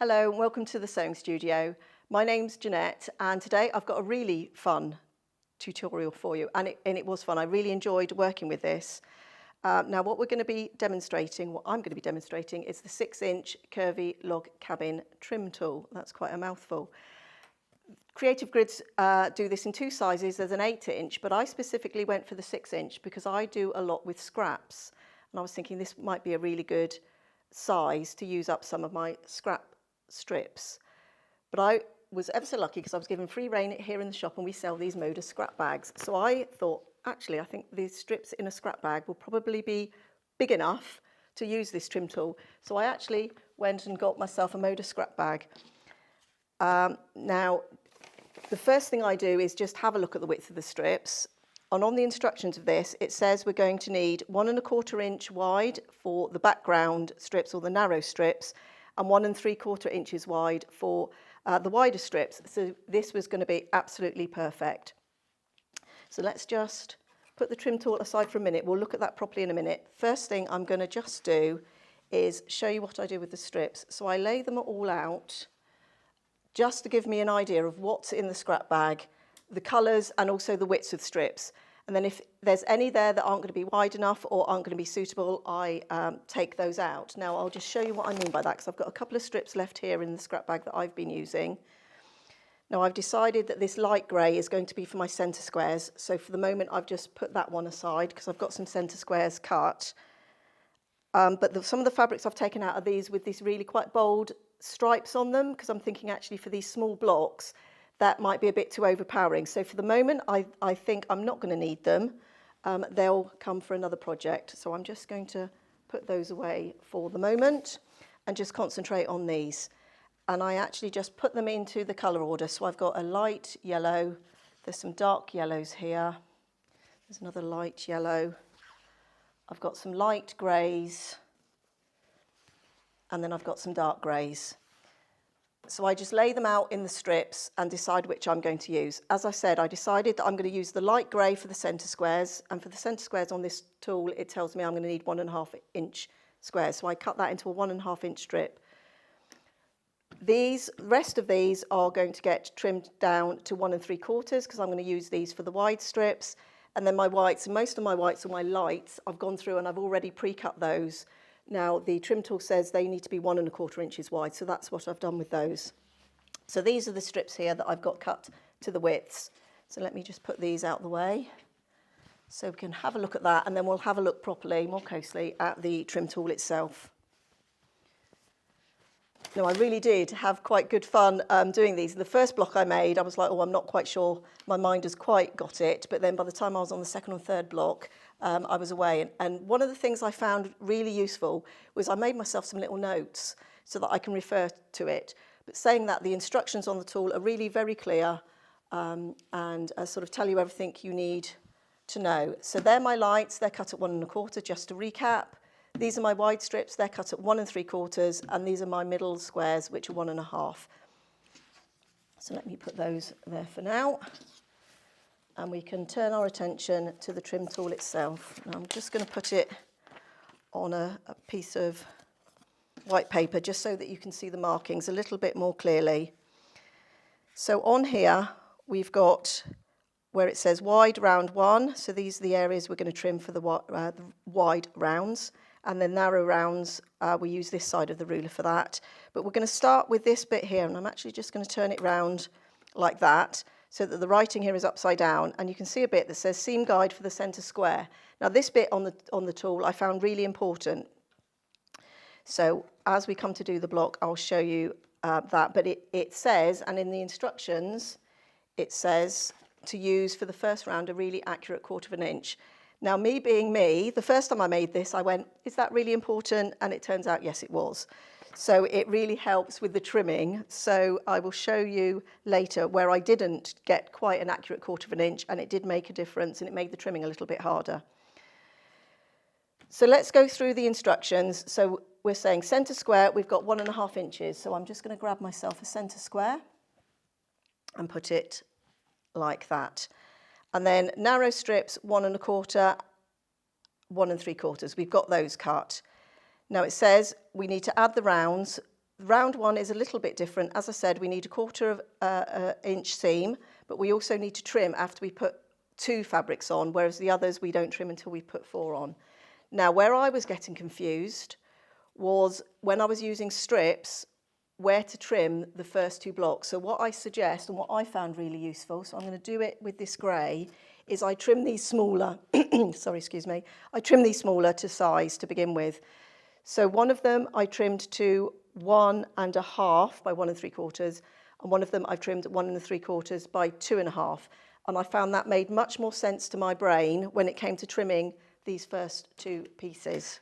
Hello and welcome to the sewing studio. My name's Jeanette and today I've got a really fun tutorial for you and it was fun. I really enjoyed working with this. Now what I'm going to be demonstrating is the 6-inch Curvy Log Cabin Trim Tool. That's quite a mouthful. Creative Grids do this in two sizes. There's an 8-inch, but I specifically went for the 6-inch because I do a lot with scraps. And I was thinking this might be a really good size to use up some of my scrap strips. But I was ever so lucky because I was given free rein here in the shop and we sell these Moda Scrap Bags. So I thought, actually, I think these strips in a scrap bag will probably be big enough to use this trim tool. So I actually went and got myself a Moda Scrap Bag. Now, the first thing I do is just have a look at the width of the strips. And on the instructions of this, it says we're going to need 1 1/4 inch wide for the background strips or the narrow strips, and 1 3/4 inches wide for the wider strips. So this was going to be absolutely perfect. So let's just put the trim tool aside for a minute. We'll look at that properly in a minute. First thing I'm going to just do is show you what I do with the strips. So I lay them all out just to give me an idea of what's in the scrap bag, the colours and also the widths of strips. And then if there's any there that aren't going to be wide enough or aren't going to be suitable, I take those out. Now I'll just show you what I mean by that because I've got a couple of strips left here in the scrap bag that I've been using. Now I've decided that this light grey is going to be for my centre squares. So for the moment I've just put that one aside because I've got some centre squares cut. But some of the fabrics I've taken out are these with these really quite bold stripes on them because I'm thinking actually for these small blocks that might be a bit too overpowering. So for the moment, I think I'm not going to need them. They'll come for another project. So I'm just going to put those away for the moment and just concentrate on these. And I actually just put them into the colour order. So I've got a light yellow. There's some dark yellows here. There's another light yellow. I've got some light greys. And then I've got some dark greys. So I just lay them out in the strips and decide which I'm going to use. As I said, I decided that I'm going to use the light grey for the centre squares. And for the centre squares on this tool, it tells me I'm going to need 1 1/2 inch squares. So I cut that into a 1 1/2 inch strip. The rest of these are going to get trimmed down to 1 3/4 because I'm going to use these for the wide strips. And then my whites, and most of my whites are my lights, I've gone through and I've already pre-cut those. Now, the trim tool says they need to be 1 1/4 inches wide, so that's what I've done with those. So these are the strips here that I've got cut to the widths. So let me just put these out the way so we can have a look at that, and then we'll have a look properly, more closely, at the trim tool itself. No, I really did have quite good fun doing these. The first block I made, I was like, oh, I'm not quite sure my mind has quite got it. But then by the time I was on the second or third block, I was away. And one of the things I found really useful was I made myself some little notes so that I can refer to it. But saying that, the instructions on the tool are really very clear and sort of tell you everything you need to know. So they're my lights. They're cut at 1 1/4, just to recap. These are my wide strips, they're cut at 1 3/4, and these are my middle squares, which are 1 1/2. So let me put those there for now. And we can turn our attention to the trim tool itself. Now I'm just going to put it on a piece of white paper, just so that you can see the markings a little bit more clearly. So on here, we've got where it says wide round 1. So these are the areas we're going to trim for the wide rounds. And then narrow rounds, we use this side of the ruler for that. But we're going to start with this bit here, and I'm actually just going to turn it round like that, so that the writing here is upside down. And you can see a bit that says seam guide for the centre square. Now this bit on the tool I found really important. So as we come to do the block, I'll show you that. But it says, and in the instructions, it says to use for the first round a really accurate 1/4 inch. Now, me being me, the first time I made this, I went, is that really important? And it turns out, yes, it was. So it really helps with the trimming. So I will show you later where I didn't get quite an accurate 1/4 inch, and it did make a difference, and it made the trimming a little bit harder. So let's go through the instructions. So we're saying centre square, we've got 1 1/2 inches. So I'm just going to grab myself a centre square and put it like that. And then narrow strips, 1 1/4, 1 3/4. We've got those cut. Now it says we need to add the rounds The round one is a little bit different. As I said, we need 1/4 of an inch seam, but we also need to trim after we put 2 fabrics on, whereas the others we don't trim until we put 4 on. Now, where I was getting confused was when I was using strips, where to trim the first 2 blocks. So what I suggest and what I found really useful, so I'm going to do it with this grey, is I trim these smaller, sorry, excuse me, I trim these smaller to size to begin with. So one of them I trimmed to 1 1/2 by 1 3/4, and one of them I've trimmed 1 3/4 by 2 1/2. And I found that made much more sense to my brain when it came to trimming these first 2 pieces.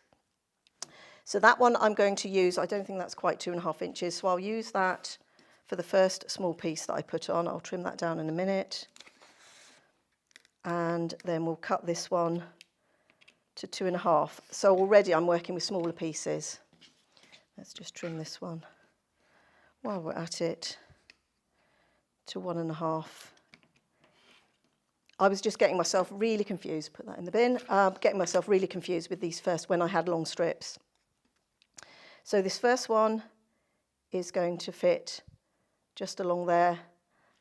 So that one I'm going to use, I don't think that's quite 2 1/2 inches, so I'll use that for the first small piece that I put on. I'll trim that down in a minute. And then we'll cut this one to 2 1/2. So already I'm working with smaller pieces. Let's just trim this one while we're at it to 1 1/2. I was just getting myself really confused, put that in the bin, getting myself really confused with these first when I had long strips. So this first one is going to fit just along there,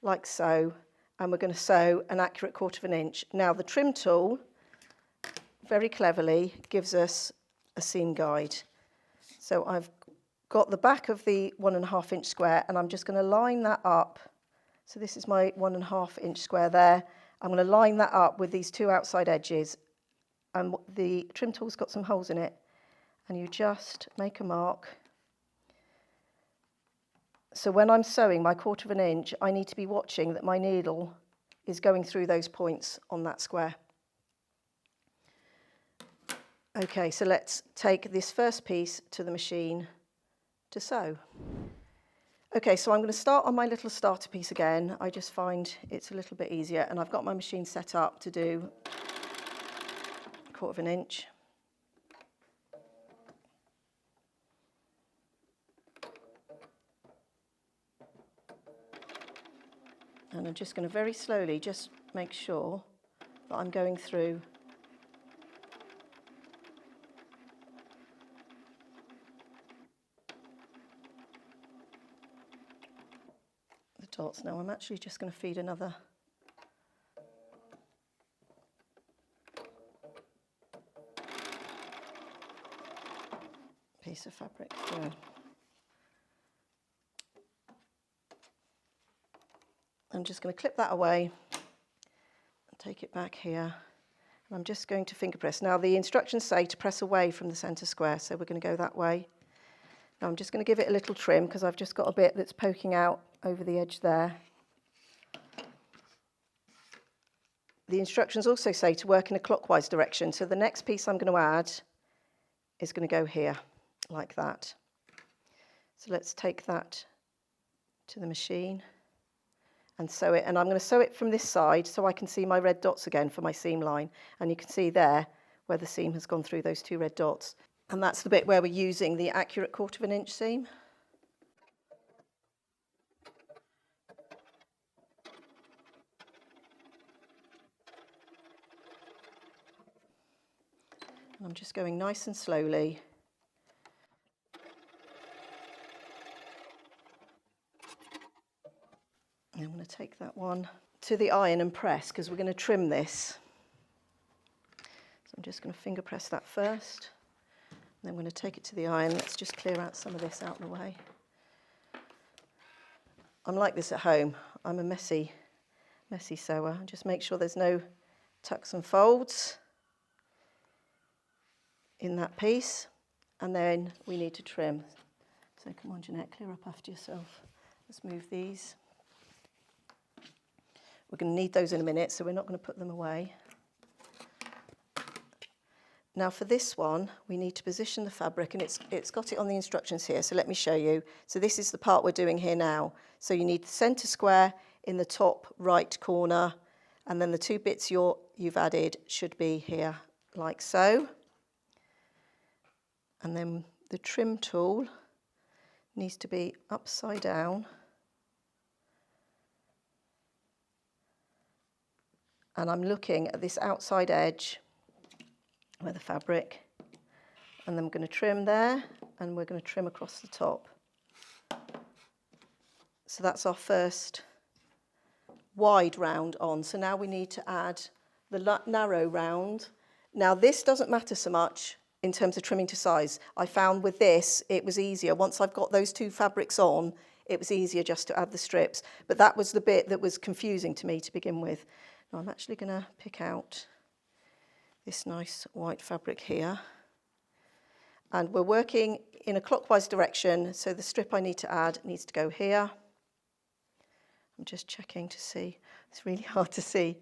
like so, and we're going to sew an accurate 1/4 inch. Now the trim tool, very cleverly, gives us a seam guide. So I've got the back of the 1 1/2 inch square, and I'm just going to line that up. So this is my 1 1/2 inch square there. I'm going to line that up with these 2 outside edges, and the trim tool's got some holes in it, and you just make a mark. So when I'm sewing my 1/4 inch, I need to be watching that my needle is going through those points on that square. Okay, so let's take this first piece to the machine to sew. Okay, so I'm going to start on my little starter piece again. I just find it's a little bit easier, and I've got my machine set up to do 1/4 inch. And I'm just going to very slowly just make sure that I'm going through the dots. Now I'm actually just going to feed another piece of fabric through. I'm just going to clip that away and take it back here. And I'm just going to finger press. Now the instructions say to press away from the centre square, so we're going to go that way. Now I'm just going to give it a little trim because I've just got a bit that's poking out over the edge there. The instructions also say to work in a clockwise direction, so the next piece I'm going to add is going to go here, like that. So let's take that to the machine and sew it. And I'm going to sew it from this side so I can see my red dots again for my seam line. And you can see there where the seam has gone through those 2 red dots. And that's the bit where we're using the accurate 1/4 inch seam. And I'm just going nice and slowly. And I'm going to take that one to the iron and press because we're going to trim this. So I'm just going to finger press that first. And then I'm going to take it to the iron. Let's just clear out some of this out of the way. I'm like this at home. I'm a messy sewer. Just make sure there's no tucks and folds in that piece. And then we need to trim. So come on, Jeanette, clear up after yourself. Let's move these. We're going to need those in a minute, so we're not going to put them away. Now for this one, we need to position the fabric, and it's got it on the instructions here, so let me show you. So this is the part we're doing here now. So you need the centre square in the top right corner, and then the 2 bits you've added should be here, like so. And then the trim tool needs to be upside down. And I'm looking at this outside edge with the fabric, and then I'm going to trim there, and we're going to trim across the top. So that's our first wide round on. So now we need to add the narrow round. Now this doesn't matter so much in terms of trimming to size. I found with this it was easier. Once I've got those two fabrics on, it was easier just to add the strips. But that was the bit that was confusing to me to begin with. Now I'm actually going to pick out this nice white fabric here. And we're working in a clockwise direction, so the strip I need to add needs to go here. I'm just checking to see. It's really hard to see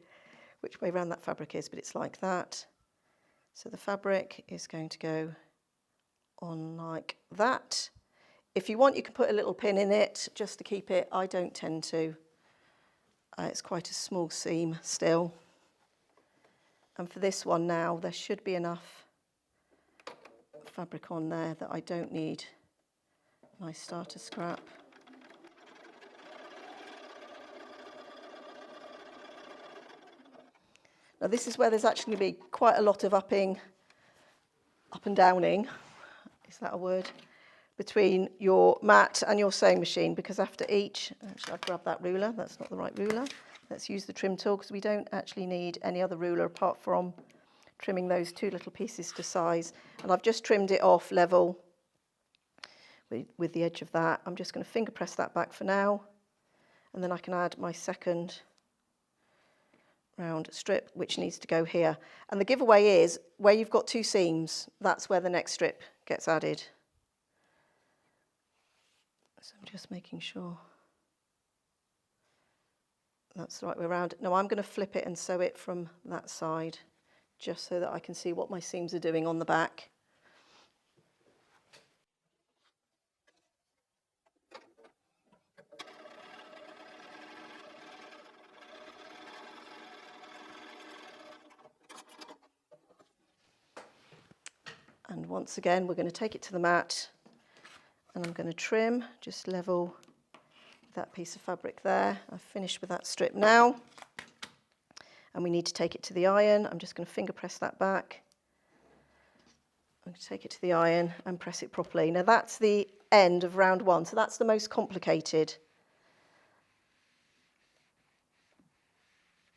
which way around that fabric is, but it's like that. So the fabric is going to go on like that. If you want, you can put a little pin in it just to keep it. I don't tend to. It's quite a small seam still. And for this one now, there should be enough fabric on there that I don't need my starter scrap. Now this is where there's actually going to be quite a lot of up and downing, is that a word, between your mat and your sewing machine, because after each, actually I've grabbed that ruler, that's not the right ruler. Let's use the trim tool because we don't actually need any other ruler apart from trimming those two little pieces to size. And I've just trimmed it off level with the edge of that. I'm just going to finger press that back for now, and then I can add my second round strip, which needs to go here. And the giveaway is where you've got two seams, that's where the next strip gets added. So I'm just making sure that's the right way around. Now I'm going to flip it and sew it from that side, just so that I can see what my seams are doing on the back. And once again, we're going to take it to the mat, and I'm going to trim, just level that piece of fabric there. I've finished with that strip now, and we need to take it to the iron. I'm just going to finger press that back. I'm going to take it to the iron and press it properly. Now that's the end of round one, so that's the most complicated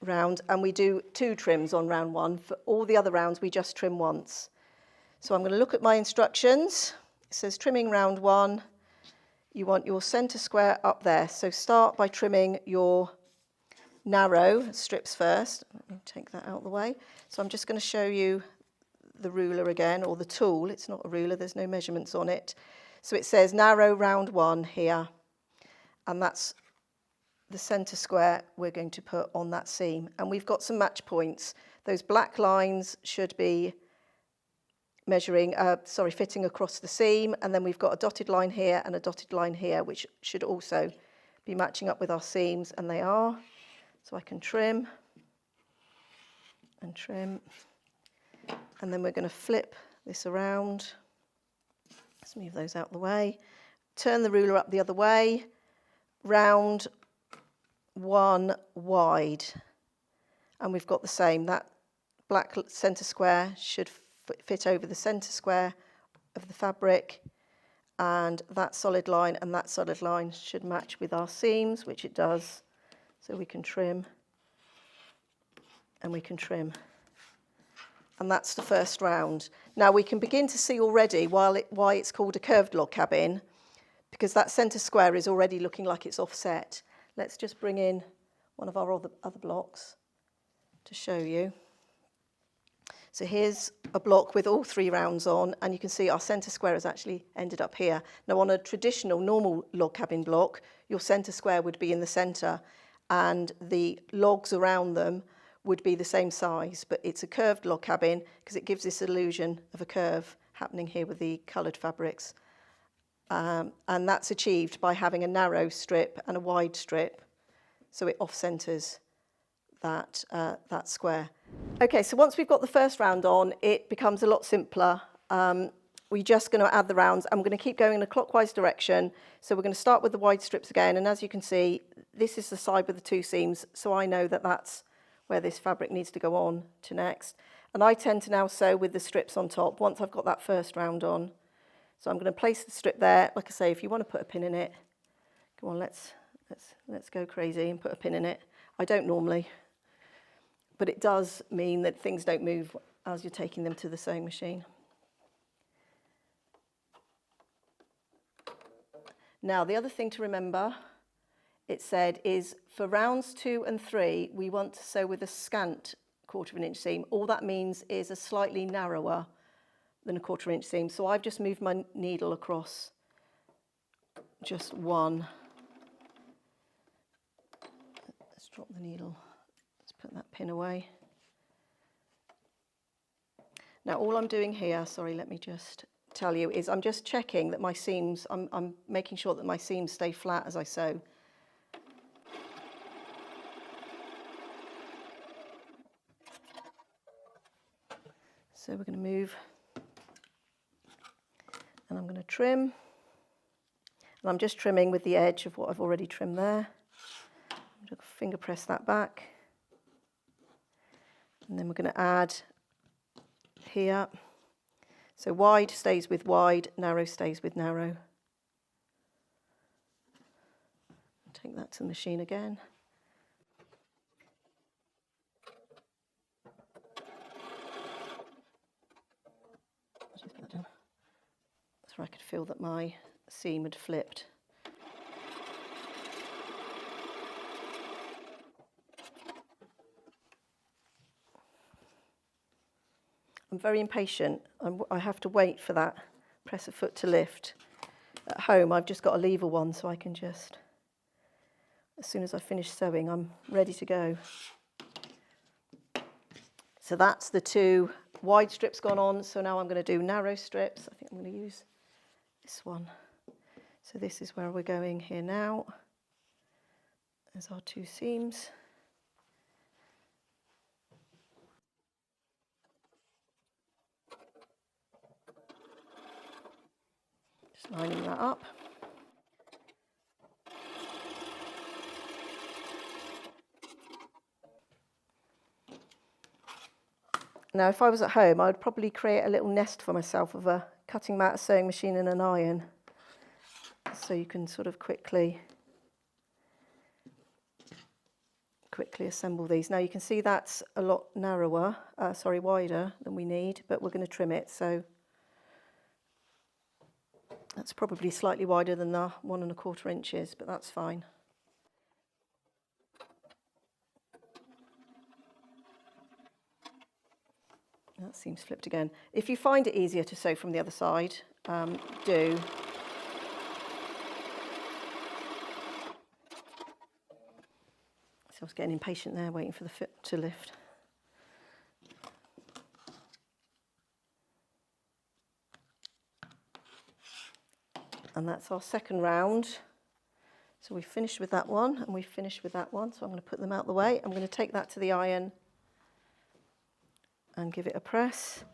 round, and we do 2 trims on round 1. For all the other rounds, we just trim once. So I'm going to look at my instructions. It says trimming round 1. You want your centre square up there. So start by trimming your narrow strips first. Let me take that out of the way. So I'm just going to show you the ruler again, or the tool. It's not a ruler, there's no measurements on it. So it says narrow round 1 here. And that's the centre square we're going to put on that seam. And we've got some match points. Those black lines should be fitting across the seam, and then we've got a dotted line here and a dotted line here, which should also be matching up with our seams, and they are. So I can trim and trim, and then we're going to flip this around. Let's move those out of the way. Turn the ruler up the other way, round 1 wide, and we've got the same. That black centre square should fit over the centre square of the fabric, and that solid line and that solid line should match with our seams, which it does. So we can trim and we can trim, and that's the first round. Now we can begin to see already why it's called a curved log cabin, because that centre square is already looking like it's offset. Let's just bring in one of our other blocks to show you. So here's a block with all 3 rounds on, and you can see our centre square has actually ended up here. Now on a traditional normal log cabin block, your centre square would be in the centre and the logs around them would be the same size, but it's a curved log cabin because it gives this illusion of a curve happening here with the coloured fabrics. And that's achieved by having a narrow strip and a wide strip, so it off-centres that square. Okay, so once we've got the first round on, it becomes a lot simpler. We're just going to add the rounds, and we're going to keep going in a clockwise direction. So we're going to start with the wide strips again, and as you can see, this is the side with the 2 seams, so I know that that's where this fabric needs to go on to next. And I tend to now sew with the strips on top once I've got that first round on. So I'm going to place the strip there. Like I say, if you want to put a pin in it, go on, let's Let's go crazy and put a pin in it. I don't normally, but it does mean that things don't move as you're taking them to the sewing machine. Now, the other thing to remember, it said, is for rounds 2 and 3, we want to sew with a scant 1/4 inch seam. All that means is a slightly narrower than a 1/4 inch seam. So I've just moved my needle across just one. Let's drop the needle. Let's put that pin away. Now all I'm doing here, sorry, let me just tell you, is I'm just checking that my seams, I'm making sure that my seams stay flat as I sew. So we're going to move, and I'm going to trim, and I'm just trimming with the edge of what I've already trimmed there. I'm going to finger press that back, and then we're going to add here. So wide stays with wide, narrow stays with narrow. Take that to the machine again. Just put that down. So I could feel that my seam had flipped. I'm very impatient. I have to wait for that press a foot to lift. At home, I've just got a lever one, so I can just, as soon as I finish sewing, I'm ready to go. So that's the 2 wide strips gone on. So now I'm going to do narrow strips. I think I'm going to use this one. So this is where we're going here now. There's our 2 seams. Just lining that up. Now, if I was at home, I would probably create a little nest for myself of a cutting mat, a sewing machine and an iron. So you can sort of quickly assemble these. Now you can see that's a lot narrower, wider than we need, but we're going to trim it. So that's probably slightly wider than the 1 1/4 inches, but that's fine. That seems flipped again. If you find it easier to sew from the other side, do. So I was getting impatient there, waiting for the foot to lift. And that's our second round. So we finished with that one, and we finished with that one. So I'm going to put them out the way. I'm going to take that to the iron and give it a press.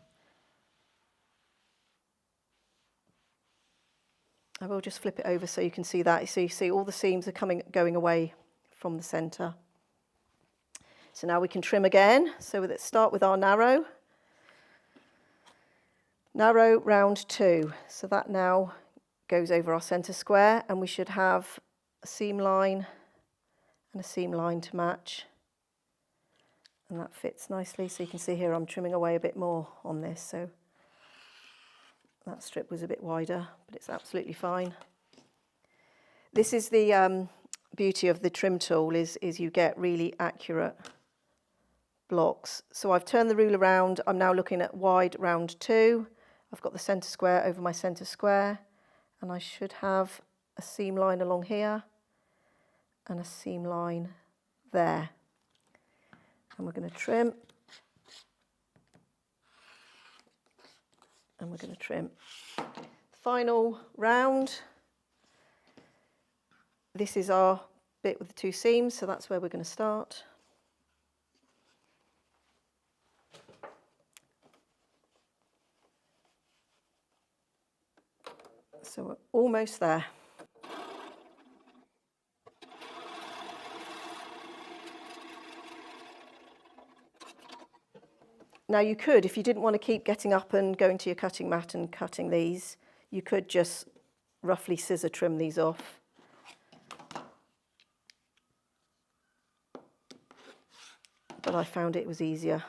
I will just flip it over so you can see that. So you see all the seams are going away from the centre. So now we can trim again. So let's start with our narrow round 2. So that now goes over our centre square, and we should have a seam line and a seam line to match. And that fits nicely. So you can see here I'm trimming away a bit more on this. So that strip was a bit wider, but it's absolutely fine. This is the beauty of the trim tool, is you get really accurate blocks. So I've turned the ruler around. I'm now looking at wide round 2. I've got the centre square over my centre square, and I should have a seam line along here and a seam line there. And we're going to trim, and we're going to trim. Final round. This is our bit with the 2 seams, so that's where we're going to start. So we're almost there. Now you could, if you didn't want to keep getting up and going to your cutting mat and cutting these, you could just roughly scissor trim these off. but I found it was easier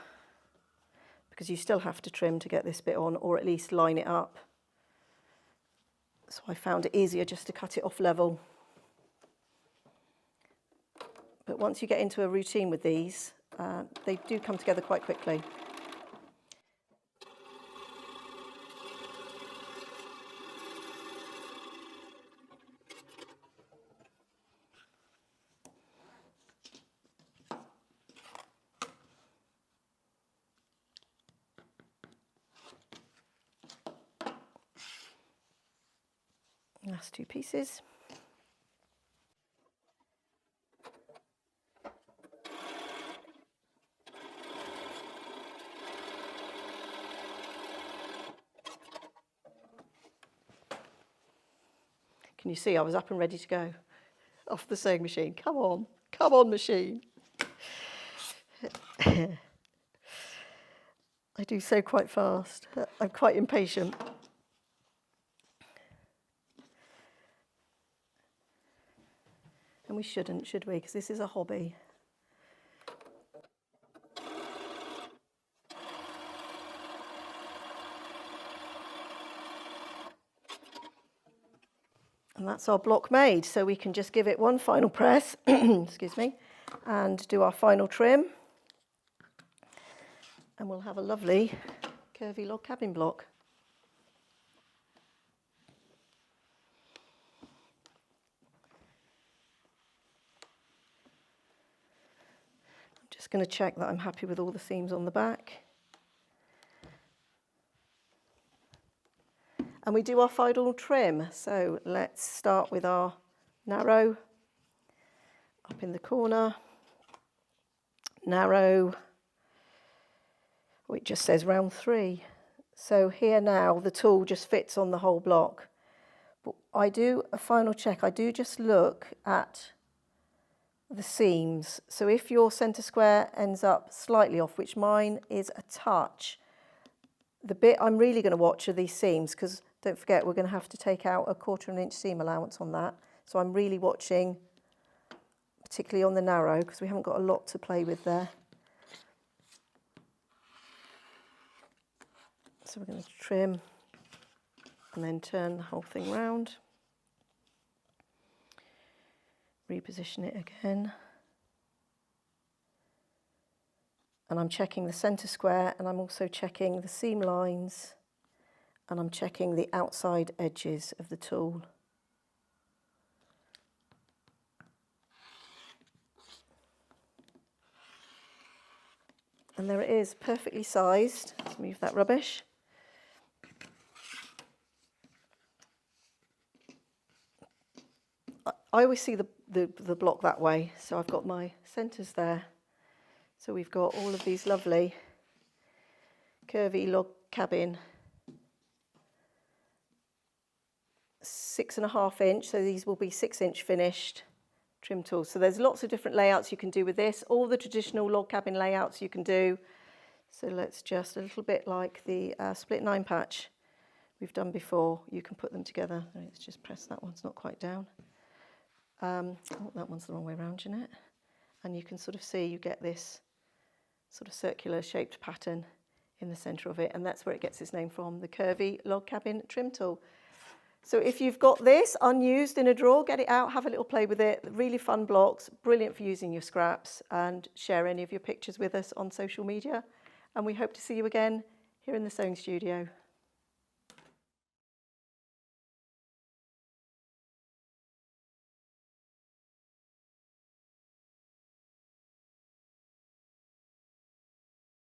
because you still have to trim to get this bit on, or at least line it up. So I found it easier just to cut it off level. But once you get into a routine with these, they do come together quite quickly. Last two pieces. Can you see I was up and ready to go off the sewing machine? Come on machine. I do sew quite fast. I'm quite impatient. And we shouldn't, should we? Because this is a hobby. And that's our block made. So we can just give it one final press, excuse me, and do our final trim. And we'll have a lovely curvy log cabin block. Just going to check that I'm happy with all the seams on the back. And we do our final trim. So let's start with our narrow up in the corner, narrow, it just says round 3. So here now the tool just fits on the whole block. But I do a final check. I do just look at the seams. So if your centre square ends up slightly off, which mine is a touch, the bit I'm really going to watch are these seams, because don't forget we're going to have to take out a 1/4 inch seam allowance on that. So I'm really watching, particularly on the narrow, because we haven't got a lot to play with there. So we're going to trim and then turn the whole thing round. Reposition it again. And I'm checking the centre square, and I'm also checking the seam lines, and I'm checking the outside edges of the tool. And there it is, perfectly sized. Let's move that rubbish. I always see the block that way, so I've got my centres there. So we've got all of these lovely curvy log cabin 6.5 inch, so these will be 6 inch finished trim tools. So there's lots of different layouts you can do with this, all the traditional log cabin layouts you can do. So let's just, a little bit like the split 9 patch we've done before, you can put them together. Let's just press that one, it's not quite down. Oh, that one's the wrong way around, Jeanette. And you can sort of see you get this sort of circular shaped pattern in the centre of it, and that's where it gets its name from, the Curvy Log Cabin Trim Tool. So if you've got this unused in a drawer, get it out, have a little play with it. Really fun blocks, brilliant for using your scraps, and share any of your pictures with us on social media. And we hope to see you again here in the sewing studio.